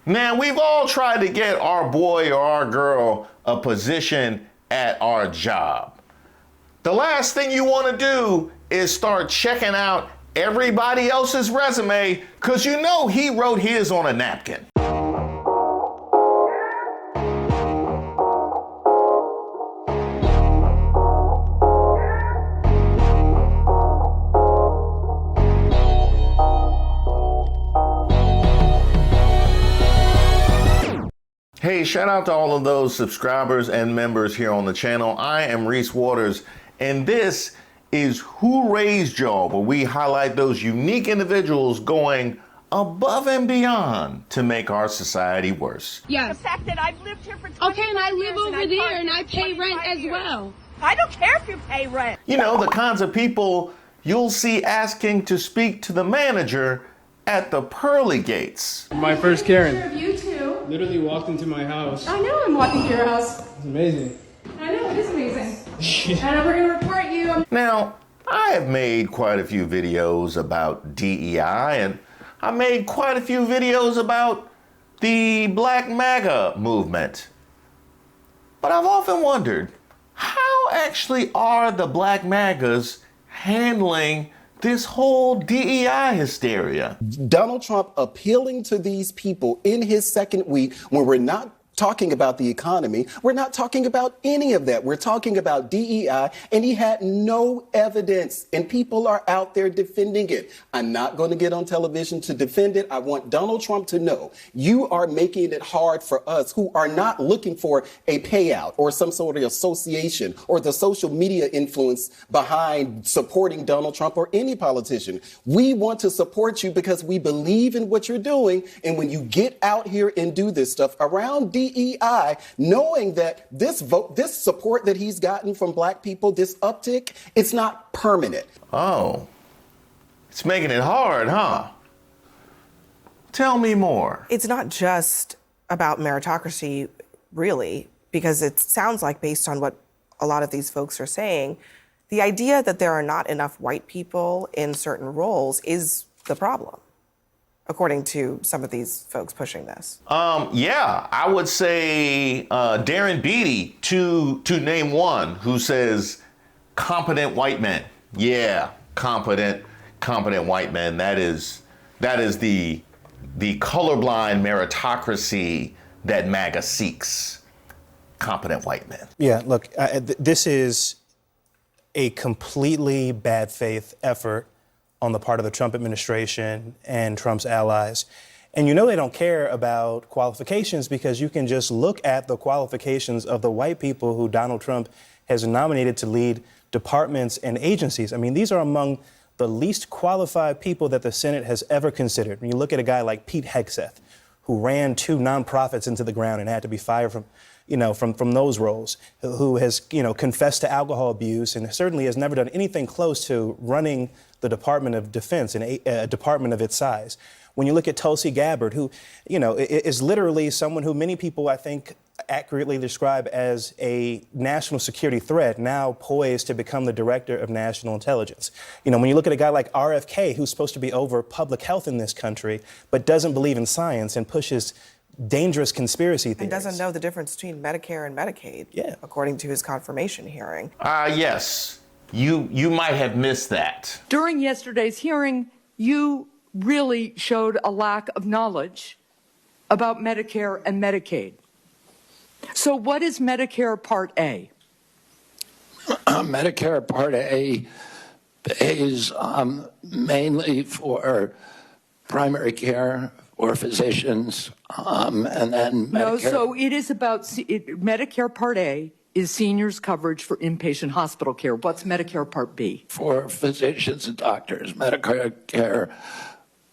Now, we've all tried to get our boy or our girl a position at our job. The last thing you want to do is start checking out everybody else's resume because you know he wrote his on a napkin. Hey, shout out to all of those subscribers and members here on the channel. I am Reese Waters, and this is Who Raised Y'all, where we highlight those unique individuals going above and beyond to make our society worse. Yes. The fact that I've lived here for 25 Okay, and I live years over there and I pay rent as years. well. I don't care if you pay rent. You know, the kinds of people you'll see asking to speak to the manager at the pearly gates. My first Karen. You too. Literally walked into my house. I know I'm walking to your house. It's amazing. I know, it is amazing. And we're gonna report you. Now, I have made quite a few videos about DEI, and I made quite a few videos about the Black Maga movement. But I've often wondered, how actually are the Black Magas handling this whole DEI hysteria? Donald Trump appealing to these people in his second week when we're not talking about the economy. We're not talking about any of that. We're talking about DEI, and he had no evidence, and people are out there defending it. I'm not going to get on television to defend it. I want Donald Trump to know you are making it hard for us who are not looking for a payout or some sort of association or the social media influence behind supporting Donald Trump or any politician. We want to support you because we believe in what you're doing, and when you get out here and do this stuff around DEI, knowing that this support that he's gotten from black people, this uptick, it's not permanent. Oh, it's making it hard, huh? Tell me more. It's not just about meritocracy, really, because it sounds like, based on what a lot of these folks are saying, the idea that there are not enough white people in certain roles is the problem, according to some of these folks pushing this. Yeah, I would say Darren Beatty to name one who says competent white men. Yeah, competent white men. That is the colorblind meritocracy that MAGA seeks. Competent white men. Yeah, look, this is a completely bad faith effort on the part of the Trump administration and Trump's allies. And you know they don't care about qualifications because you can just look at the qualifications of the white people who Donald Trump has nominated to lead departments and agencies. I mean, these are among the least qualified people that the Senate has ever considered. When you look at a guy like Pete Hegseth, who ran 2 nonprofits into the ground and had to be fired from those roles, who has, confessed to alcohol abuse and certainly has never done anything close to running the Department of Defense, a department of its size. When you look at Tulsi Gabbard, who, is literally someone who many people, I think, accurately describe as a national security threat, now poised to become the director of national intelligence. When you look at a guy like RFK, who's supposed to be over public health in this country, but doesn't believe in science and pushes dangerous conspiracy theories. And doesn't know the difference between Medicare and Medicaid, according to his confirmation hearing. Yes. You might have missed that. During yesterday's hearing, you really showed a lack of knowledge about Medicare and Medicaid. So what is Medicare Part A? Medicare Part A pays mainly for primary care or physicians, and then Medicare. No, so it is about Medicare Part A is seniors coverage for inpatient hospital care. What's Medicare Part B? For physicians and doctors. Medicare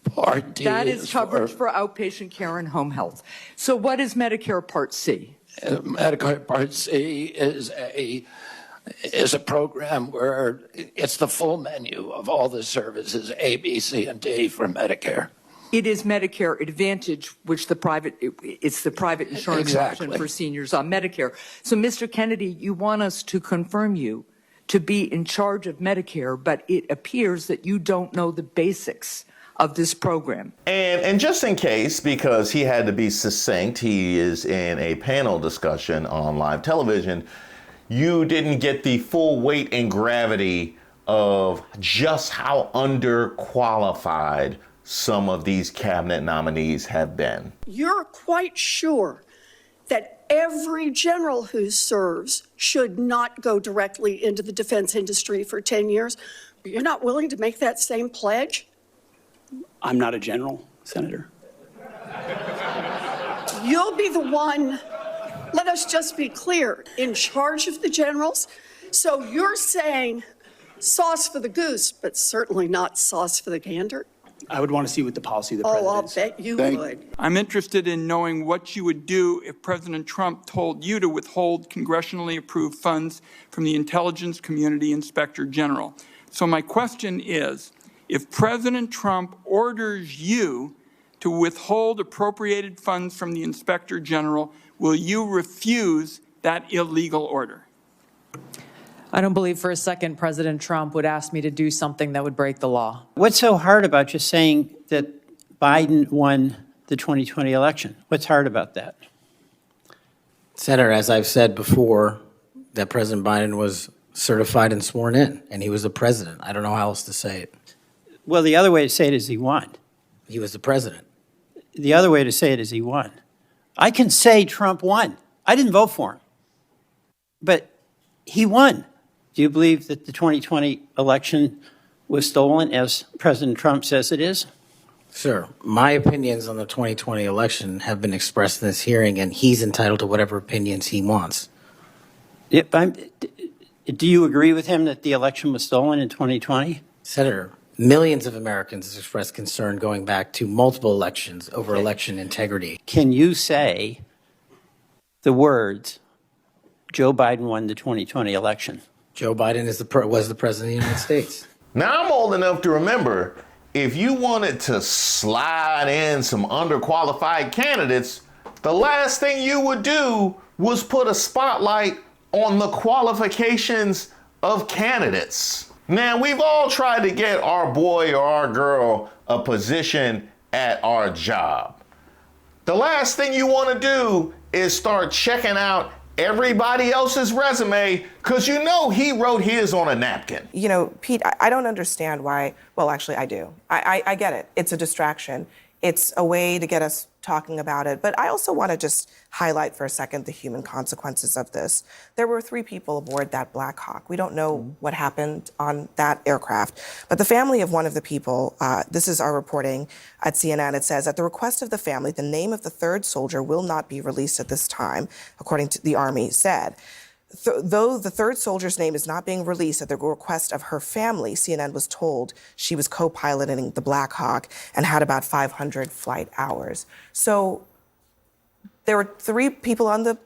Part D. That is coverage for outpatient care and home health. So what is Medicare Part C? Medicare Part C is a program where it's the full menu of all the services, A, B, C, and D for Medicare. It is Medicare Advantage, which it's the private insurance option for seniors on Medicare. So, Mr. Kennedy, you want us to confirm you to be in charge of Medicare, but it appears that you don't know the basics of this program. And just in case, because he had to be succinct, he is in a panel discussion on live television, you didn't get the full weight and gravity of just how underqualified some of these cabinet nominees have been. You're quite sure that every general who serves should not go directly into the defense industry for 10 years. You're not willing to make that same pledge? I'm not a general, Senator. You'll be the one, let us just be clear, in charge of the generals. So you're saying sauce for the goose, but certainly not sauce for the gander? I would want to see what the policy of the president I'll is. bet you would. I'm interested in knowing what you would do if President Trump told you to withhold congressionally approved funds from the intelligence community inspector general. So my question is, if President Trump orders you to withhold appropriated funds from the inspector general, will you refuse that illegal order? I don't believe for a second President Trump would ask me to do something that would break the law. What's so hard about just saying that Biden won the 2020 election? What's hard about that? Senator, as I've said before, that President Biden was certified and sworn in, and he was the president. I don't know how else to say it. Well, the other way to say it is he won. He was the president. The other way to say it is he won. I can say Trump won. I didn't vote for him, but he won. Do you believe that the 2020 election was stolen, as President Trump says it is? Sir, my opinions on the 2020 election have been expressed in this hearing, and he's entitled to whatever opinions he wants. Do you agree with him that the election was stolen in 2020? Senator, millions of Americans have expressed concern going back to multiple elections over election integrity. Can you say the words, Joe Biden won the 2020 election? Joe Biden was the president of the United States. Now I'm old enough to remember, if you wanted to slide in some underqualified candidates, the last thing you would do was put a spotlight on the qualifications of candidates. Now, we've all tried to get our boy or our girl a position at our job. The last thing you want to do is start checking out everybody else's resume, because you know he wrote his on a napkin. You know, Pete, I don't understand why. Well, actually, I do. I get it. It's a distraction. It's a way to get us talking about it. But I also want to just highlight for a second the human consequences of this. There were 3 people aboard that Black Hawk. We don't know what happened on that aircraft. But the family of one of the people, this is our reporting at CNN, it says, at the request of the family, the name of the 3rd soldier will not be released at this time, according to the Army said. Though the 3rd soldier's name is not being released at the request of her family, CNN was told she was co-piloting the Black Hawk and had about 500 flight hours. So there were 3 people on the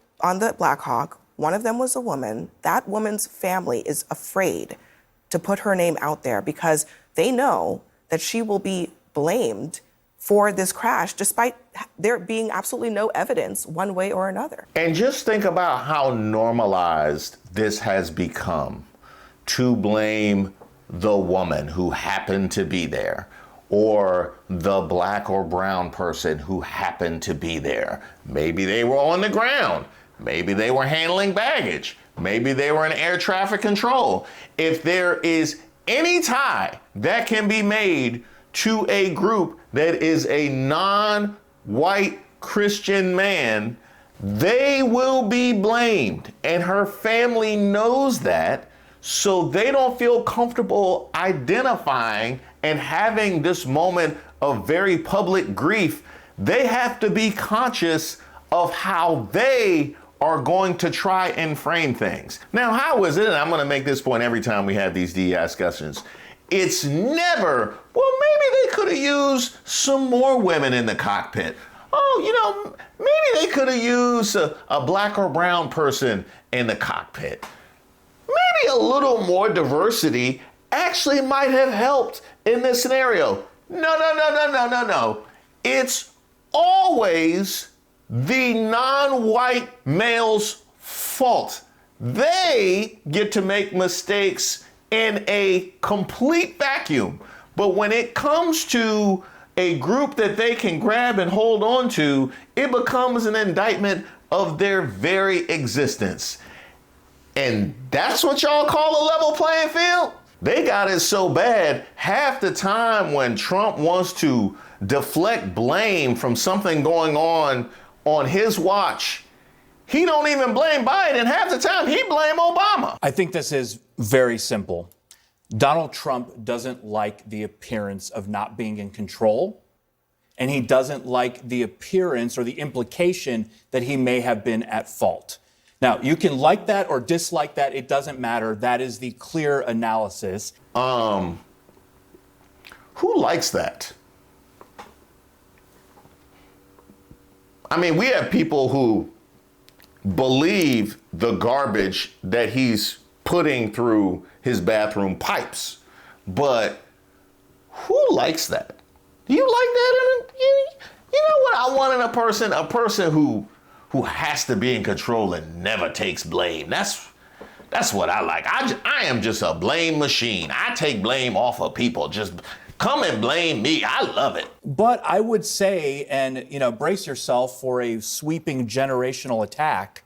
Black Hawk. One of them was a woman. That woman's family is afraid to put her name out there because they know that she will be blamed for this crash, despite there being absolutely no evidence one way or another. And just think about how normalized this has become, to blame the woman who happened to be there, or the black or brown person who happened to be there. Maybe they were on the ground. Maybe they were handling baggage. Maybe they were in air traffic control. If there is any tie that can be made to a group that is a non-white Christian man, they will be blamed. And her family knows that, so they don't feel comfortable identifying and having this moment of very public grief. They have to be conscious of how they are going to try and frame things. Now, how is it, and I'm going to make this point every time we have these DEI discussions, it's never, well, maybe they could have used some more women in the cockpit. Oh, you know, maybe they could have used a black or brown person in the cockpit. Maybe a little more diversity actually might have helped in this scenario. No. It's always the non-white male's fault. They get to make mistakes in a complete vacuum. But when it comes to a group that they can grab and hold on to, it becomes an indictment of their very existence. And that's what y'all call a level playing field? They got it so bad, half the time when Trump wants to deflect blame from something going on his watch, he don't even blame Biden. Half the time he blame Obama. I think this is very simple. Donald Trump doesn't like the appearance of not being in control, and he doesn't like the appearance or the implication that he may have been at fault. Now, you can like that or dislike that. It doesn't matter. That is the clear analysis. Who likes that? I mean, we have people who believe the garbage that he's putting through his bathroom pipes. But who likes that? Do you like that? You know what I want in a person? A person who has to be in control and never takes blame. That's what I like. I am just a blame machine. I take blame off of people. Just come and blame me. I love it. But I would say, and brace yourself for a sweeping generational attack.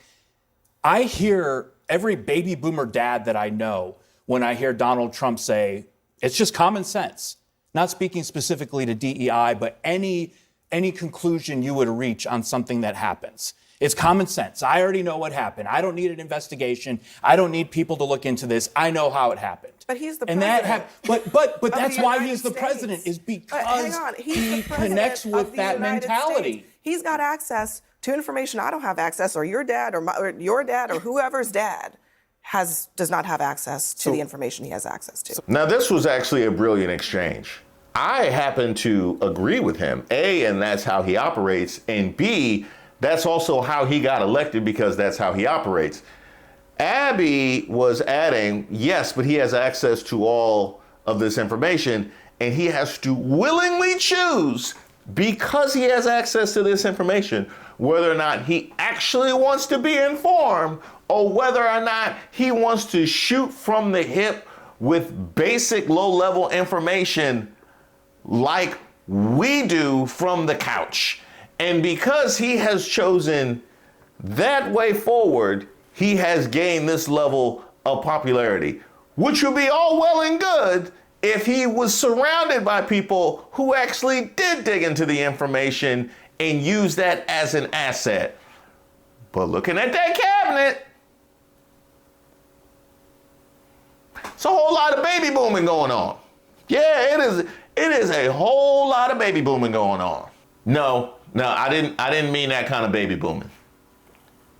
I hear every baby boomer dad that I know when I hear Donald Trump say, it's just common sense. Not speaking specifically to DEI, but any conclusion you would reach on something that happens. It's common sense. I already know what happened. I don't need an investigation. I don't need people to look into this. I know how it happened. But he's the president. But that's why he's the president, is because he connects with that mentality. He's got access to information I don't have access, or your dad, or your dad, or whoever's dad does not have access to the information he has access to. Now, this was actually a brilliant exchange. I happen to agree with him. A, and that's how he operates, and B, that's also how he got elected, because that's how he operates. Abby was adding, yes, but he has access to all of this information, and he has to willingly choose, because he has access to this information, whether or not he actually wants to be informed, or whether or not he wants to shoot from the hip with basic low-level information like we do from the couch. And because he has chosen that way forward, he has gained this level of popularity, which would be all well and good if he was surrounded by people who actually did dig into the information and use that as an asset. But looking at that cabinet, it's a whole lot of baby booming going on. Yeah, it is a whole lot of baby booming going on. No, I didn't mean that kind of baby booming.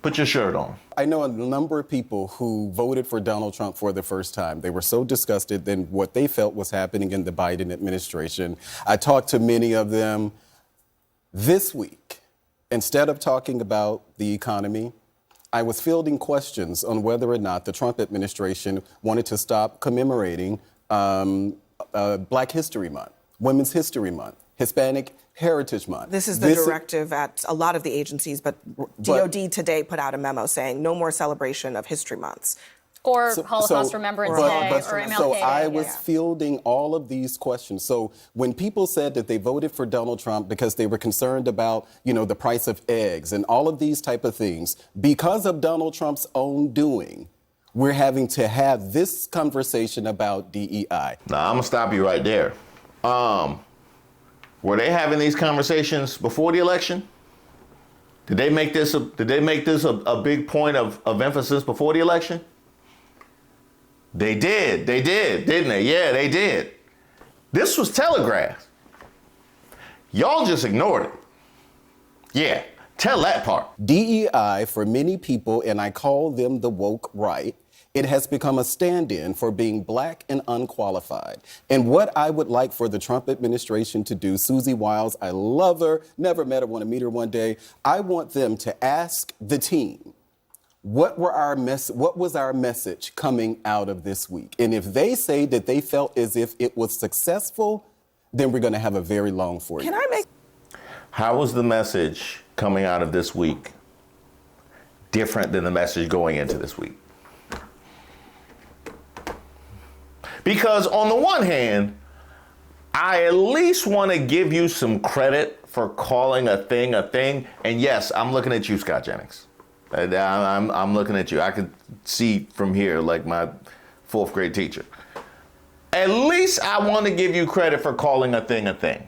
Put your shirt on. I know a number of people who voted for Donald Trump for the first time. They were so disgusted than what they felt was happening in the Biden administration. I talked to many of them this week. Instead of talking about the economy, I was fielding questions on whether or not the Trump administration wanted to stop commemorating Black History Month, Women's History Month, Hispanic Heritage Month. This is the directive at a lot of the agencies, but DOD today put out a memo saying no more celebration of history months. Or Holocaust Remembrance Day, or MLK So Day. I was fielding all of these questions. So when people said that they voted for Donald Trump because they were concerned about, the price of eggs and all of these type of things, because of Donald Trump's own doing, we're having to have this conversation about DEI. Now, I'm gonna stop you right there. Were they having these conversations before the election? Did they make this a big point of emphasis before the election? They did, didn't they? Yeah, they did. This was telegraphed. Y'all just ignored it. Yeah, tell that part. DEI, for many people, and I call them the woke right, it has become a stand-in for being Black and unqualified. And what I would like for the Trump administration to do, Susie Wiles, I love her, never met her, want to meet her one day. I want them to ask the team, what was our message coming out of this week? And if they say that they felt as if it was successful, then we're going to have a very long 4 years. How was the message coming out of this week different than the message going into this week? Because on the one hand, I at least want to give you some credit for calling a thing a thing. And yes, I'm looking at you, Scott Jennings. I'm looking at you. I could see from here like my fourth grade teacher. At least I want to give you credit for calling a thing a thing.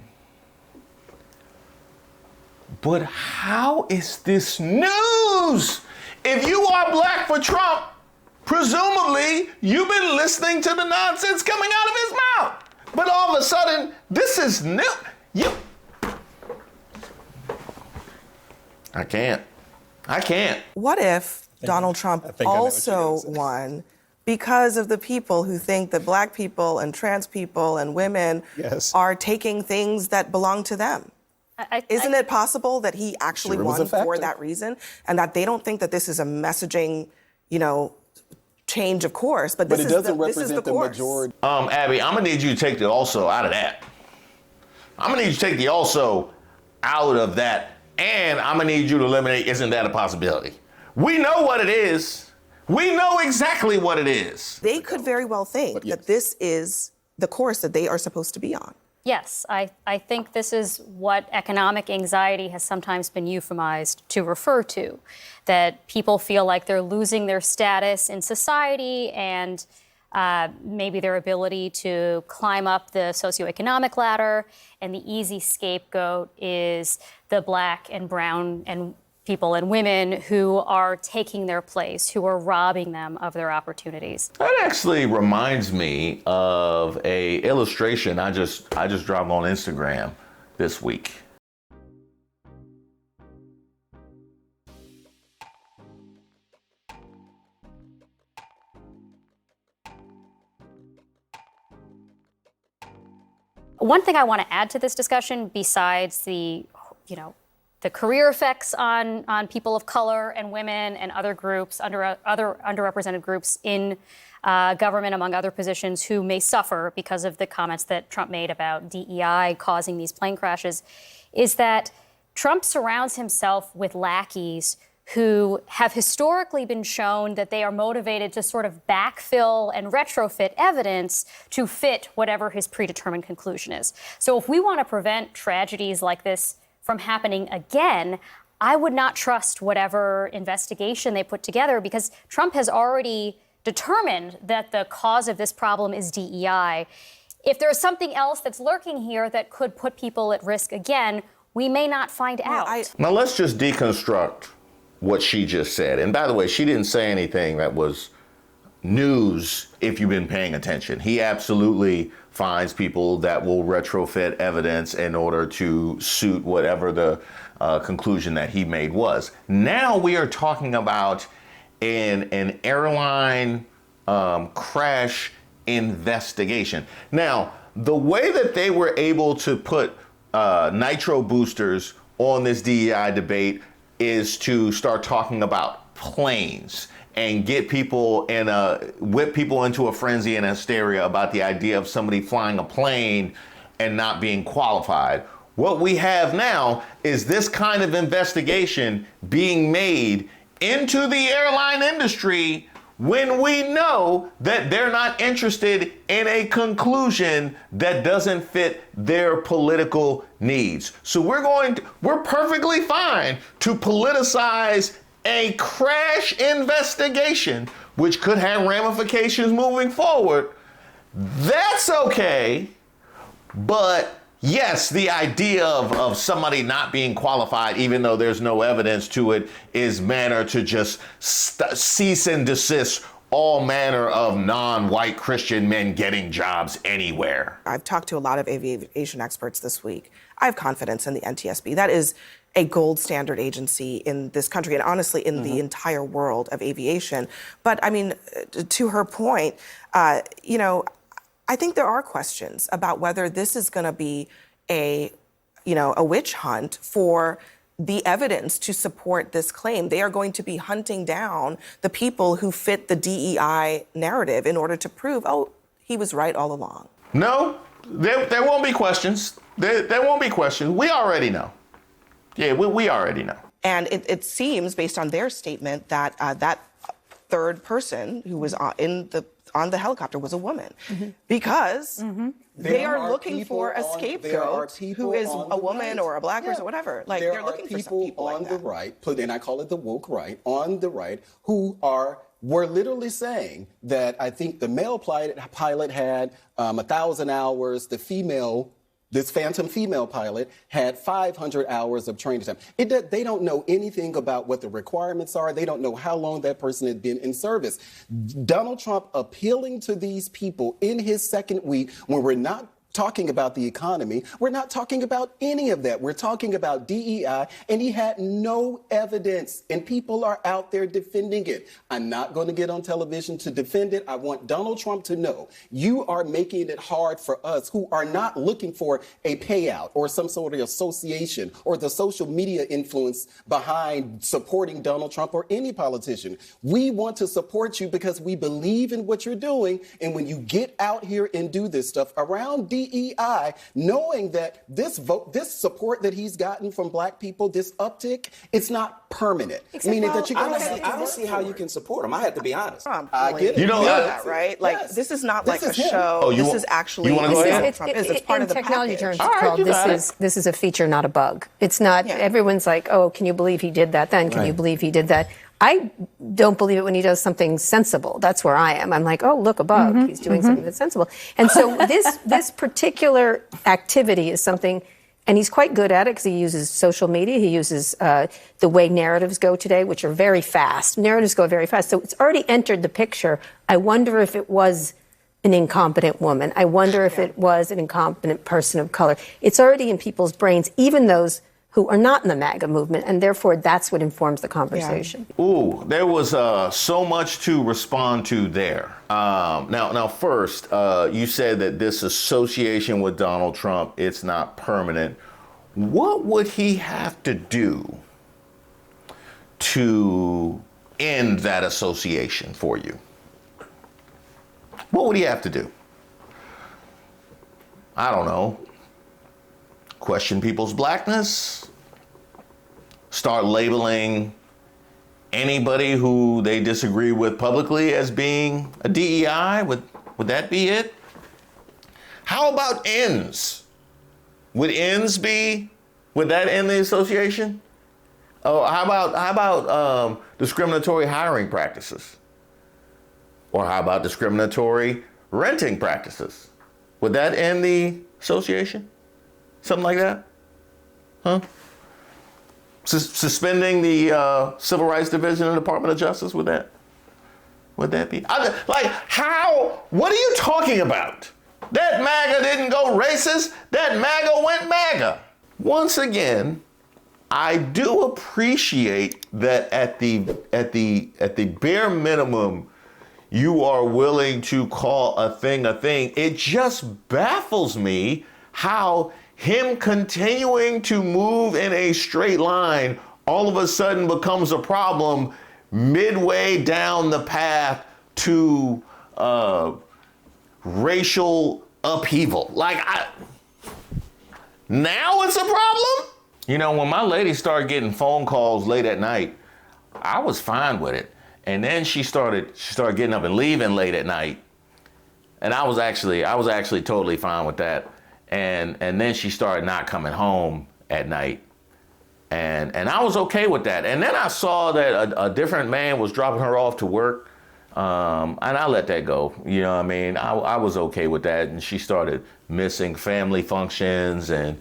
But how is this news? If you are black for Trump, presumably you've been listening to the nonsense coming out of his mouth. But all of a sudden, this is new. I can't. What if Donald Trump also won because of the people who think that black people and trans people and women are taking things that belong to them? Isn't it possible that he actually won for that reason, and that they don't think that this is a messaging, change of course, but this is the majority. Abby, I'm gonna need you to take the also out of that. I'm gonna need you to take the also out of that, and I'm gonna need you to eliminate isn't that a possibility? We know what it is. We know exactly what it is. They could very well think that this is the course that they are supposed to be on. Yes, I think this is what economic anxiety has sometimes been euphemized to refer to, that people feel like they're losing their status in society and maybe their ability to climb up the socioeconomic ladder, and the easy scapegoat is the black and brown and people and women who are taking their place, who are robbing them of their opportunities. That actually reminds me of a illustration I just dropped on Instagram this week. One thing I want to add to this discussion, besides the career effects on people of color and women and other groups, other underrepresented groups in government, among other positions, who may suffer because of the comments that Trump made about DEI causing these plane crashes, is that Trump surrounds himself with lackeys who have historically been shown that they are motivated to sort of backfill and retrofit evidence to fit whatever his predetermined conclusion is. So if we want to prevent tragedies like this from happening again, I would not trust whatever investigation they put together, because Trump has already determined that the cause of this problem is DEI. If there's something else that's lurking here that could put people at risk again, we may not find out. Now let's just deconstruct what she just said. And by the way, she didn't say anything that was news if you've been paying attention. He absolutely finds people that will retrofit evidence in order to suit whatever the conclusion that he made was. Now we are talking about an airline crash investigation. Now, the way that they were able to put nitro boosters on this DEI debate is to start talking about planes and get people whip people into a frenzy and hysteria about the idea of somebody flying a plane and not being qualified. What we have now is this kind of investigation being made into the airline industry when we know that they're not interested in a conclusion that doesn't fit their political needs. So we're perfectly fine to politicize a crash investigation, which could have ramifications moving forward. That's okay. But yes, the idea of somebody not being qualified, even though there's no evidence to it, is manner to just cease and desist all manner of non-white Christian men getting jobs anywhere. I've talked to a lot of aviation experts this week. I have confidence in the NTSB. That is a gold standard agency in this country and honestly in the entire world of aviation. But I mean, to her point, I think there are questions about whether this is going to be a witch hunt for the evidence to support this claim. They are going to be hunting down the people who fit the DEI narrative in order to prove, he was right all along. No, there won't be questions. There won't be questions. We already know. Yeah, we already know. And it seems, based on their statement, that that third person who was on the helicopter was a woman, because they are looking for a scapegoat who is a woman or a black person or whatever. Like, they're looking for some people on like the that. right, and I call it the woke right, on the right, who were literally saying that I think the male pilot had 1,000 hours, this phantom female pilot had 500 hours of training time. They don't know anything about what the requirements are. They don't know how long that person had been in service. Donald Trump appealing to these people in his second week, when we're not talking about the economy, we're not talking about any of that. We're talking about DEI, and he had no evidence, and people are out there defending it. I'm not going to get on television to defend it. I want Donald Trump to know you are making it hard for us who are not looking for a payout or some sort of association or the social media influence behind supporting Donald Trump or any politician. We want to support you because we believe in what you're doing, and when you get out here and do this stuff around DEI, knowing that this support that he's gotten from black people, this uptick, it's not permanent. Meaning that you're going to I don't see how you can support him. I have to be honest. I get it. You know that, right? Like, this is not like a show. This is actually Donald Trump. It's part of the technology package. terms, this is a feature, not a bug. It's not, everyone's like, oh, can you believe he did that then? Can you believe he did that? I don't believe it when he does something sensible. That's where I am. I'm like, oh, look, a bug. He's doing something that's sensible. And so this particular activity is something, and he's quite good at it because he uses social media. He uses the way narratives go today, which are very fast. Narratives go very fast. So it's already entered the picture. I wonder if it was an incompetent woman. I wonder if it was an incompetent person of color. It's already in people's brains, even those who are not in the MAGA movement, and therefore that's what informs the conversation. Ooh, there was so much to respond to there. Now, first, you said that this association with Donald Trump, it's not permanent. What would he have to do to end that association for you? What would he have to do? I don't know. Question people's blackness, start labeling anybody who they disagree with publicly as being a DEI? Would that be it? How about ends? Would that end the association? Oh, how about discriminatory hiring practices? Or how about discriminatory renting practices? Would that end the association? Something like that? Huh? Suspending the Civil Rights Division in the Department of Justice, would that be? What are you talking about? That MAGA didn't go racist. That MAGA went MAGA. Once again, I do appreciate that at the bare minimum, you are willing to call a thing a thing. It just baffles me how him continuing to move in a straight line all of a sudden becomes a problem midway down the path to racial upheaval. Now it's a problem? You know, when my lady started getting phone calls late at night, I was fine with it. And then she started getting up and leaving late at night. And I was actually totally fine with that. And then she started not coming home at night. And I was okay with that. And then I saw that a different man was dropping her off to work. And I let that go. You know what I mean? I was okay with that. And she started missing family functions, and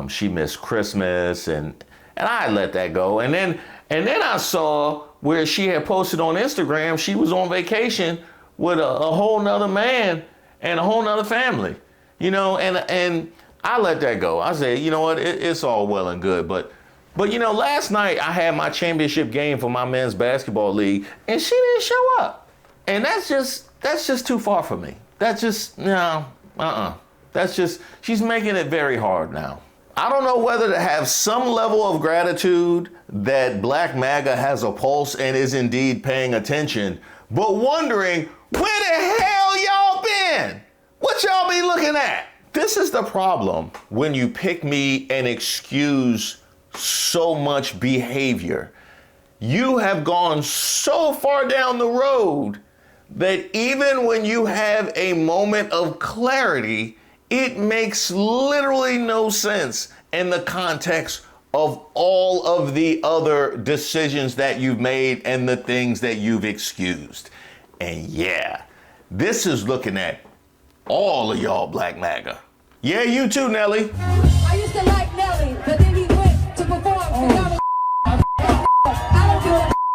she missed Christmas, and I let that go. And then I saw where she had posted on Instagram she was on vacation with a whole nother man and a whole nother family. You know, and I let that go. I said, you know what, it's all well and good, but you know, last night I had my championship game for my men's basketball league, and she didn't show up, and that's just too far for me. That's just That's just, she's making it very hard now. I don't know whether to have some level of gratitude that Black Maga has a pulse and is indeed paying attention, but wondering where the hell y'all been? What y'all be looking at? This is the problem when you pick me and excuse so much behavior. You have gone so far down the road that even when you have a moment of clarity, it makes literally no sense in the context of all of the other decisions that you've made and the things that you've excused. And yeah, this is looking at all of y'all Black Maga. Yeah, you too, Nelly. I used to like Nelly, but then he went to perform for Donald. I don't give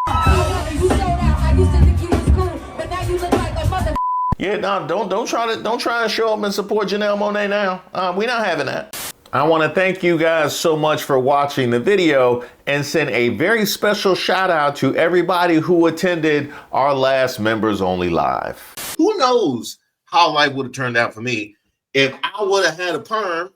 a you sold out. I used to think you was cool, but now you look like a mother. Yeah, no, don't try to show up and support Janelle Monáe now. We're not having that. I want to thank you guys so much for watching the video and send a very special shout out to everybody who attended our last Members Only Live. Who knows how life would have turned out for me if I would have had a perm.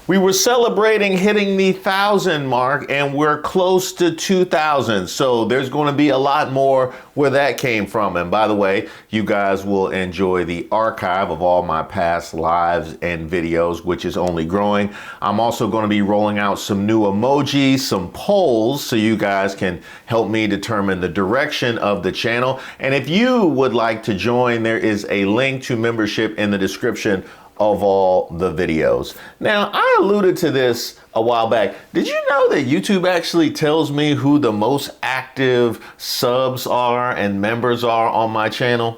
We were celebrating hitting the 1,000 mark, and we're close to 2,000. So there's going to be a lot more where that came from. And by the way, you guys will enjoy the archive of all my past lives and videos, which is only growing. I'm also going to be rolling out some new emojis, some polls, so you guys can help me determine the direction of the channel. And if you would like to join, there is a link to membership in the description of all the videos. Now, I alluded to this a while back. Did you know that YouTube actually tells me who the most active subs are and members are on my channel?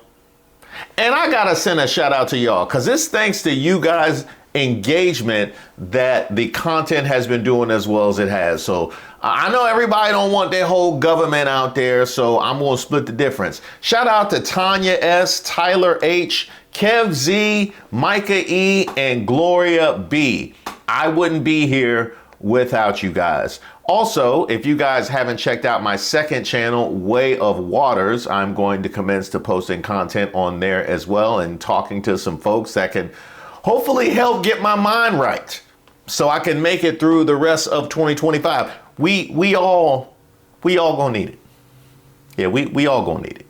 And I gotta send a shout out to y'all, because it's thanks to you guys' engagement that the content has been doing as well as it has. So I know everybody don't want their whole government out there, so I'm gonna split the difference. Shout out to Tanya S, Tyler H, Kev Z, Micah E, and Gloria B. I wouldn't be here without you guys. Also, if you guys haven't checked out my second channel, Way of Waters, I'm going to commence to posting content on there as well and talking to some folks that can hopefully help get my mind right so I can make it through the rest of 2025. We all gonna need it. Yeah, we all gonna need it.